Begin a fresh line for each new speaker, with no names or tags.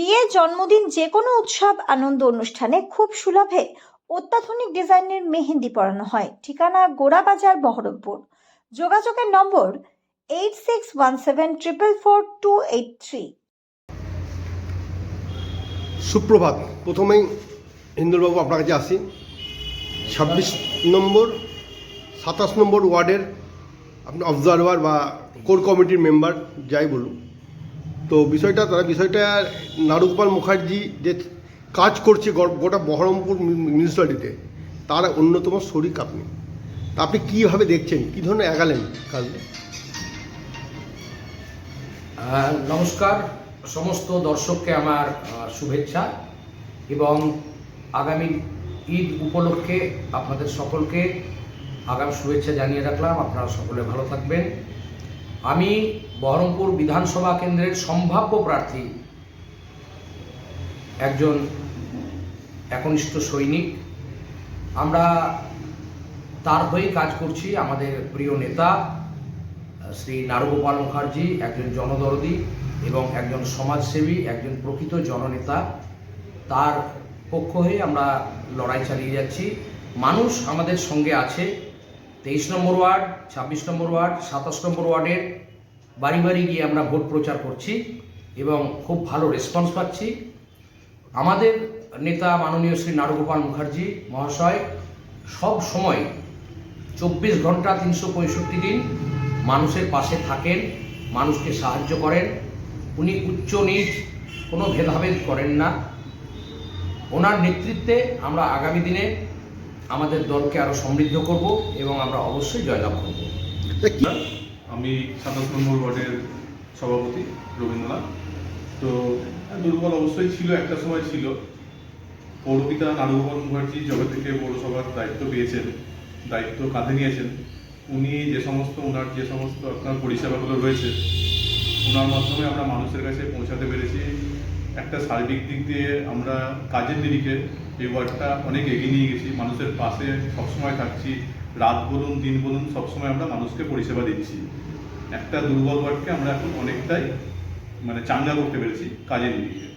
বিয়ে, জন্মদিন, যে কোনো উৎসব আনন্দ অনুষ্ঠানে খুব সুলভে অত্যাধুনিক ডিজাইনের মেহেন্দি পরানো হয়। ঠিকানা গোড়াবাজার, বহরমপুর। যোগাযোগের নম্বর 8617444283।
সুপ্রভাত। প্রথমেই হিন্দুলবাবু আপনার কাছে আসি। 26 নম্বর 27 নম্বর ওয়ার্ডের আপনি অবজারভার বা কোর কমিটির মেম্বার যাই বলুন, তো বিষয়টা নারুগোপাল মুখার্জি যে কাজ করছে গোটা বহরমপুর মিউনিসিপ্যালিটিতে, তার অন্যতম শরিক আপনি। তা আপনি কীভাবে দেখছেন, কী ধরনের এগালেন কাজ?
নমস্কার, সমস্ত দর্শককে আমার শুভেচ্ছা এবং আগামী ঈদ উপলক্ষে আপনাদের সকলকে আগাম শুভেচ্ছা জানিয়ে রাখলাম। আপনারা সকলে ভালো থাকবেন। আমি বহরমপুর বিধানসভা কেন্দ্রের সম্ভাব্য প্রার্থী, একজন একনিষ্ঠ সৈনিক। আমরা তার হয়েই কাজ করছি। আমাদের প্রিয় নেতা শ্রী নারুগোপাল মুখার্জি একজন জনদরদী এবং একজন সমাজসেবী, একজন প্রকৃত জননেতা। তার পক্ষ হয়ে আমরা লড়াই চালিয়ে যাচ্ছি। মানুষ আমাদের সঙ্গে আছে। 23 নম্বর ওয়ার্ড, 26 নম্বর ওয়ার্ড, 27 নম্বর ওয়ার্ডের বাড়ি বাড়ি গিয়ে আমরা ভোট প্রচার করছি এবং খুব ভালো রেসপন্স পাচ্ছি। আমাদের নেতা মাননীয় শ্রী নারুগোপাল মুখার্জি মহাশয় সব সময় 24 ঘন্টা 365 দিন মানুষের পাশে থাকেন, মানুষকে সাহায্য করেন। উনি উচ্চ নিচ কোনো ভেদাভেদ করেন না। ওনার নেতৃত্বে আমরা আগামী দিনে আমাদের দলকে আরও সমৃদ্ধ করব এবং আমরা অবশ্যই জয়লাভ করব।
আমি 27 নম্বর ওয়ার্ডের সভাপতি রবীন্দ্রনাথ। তো দুর্বল অবশ্যই ছিল, একটা সময় ছিল। পৌরপিতা নারুগোপাল মুখার্জি যবে থেকে পৌরসভার দায়িত্ব পেয়েছেন, দায়িত্ব কাঁধে নিয়েছেন, উনি ওনার যে সমস্ত আপনার পরিষেবাগুলো রয়েছে, ওনার মাধ্যমে আমরা মানুষের কাছে পৌঁছাতে পেরেছি। একটা সার্বিক দিক দিয়ে আমরা কাজের নিরিখে এই ওয়ার্ডটা অনেক এগিয়ে নিয়ে গেছি। মানুষের পাশে সবসময় থাকছি, রাত বলুন দিন বলুন সবসময় আমরা মানুষকে পরিষেবা দিচ্ছি। একটা দুর্বল ওয়ার্ডকে আমরা এখন অনেকটাই চাঙ্গা করতে পেরেছি কাজের নিরিখে।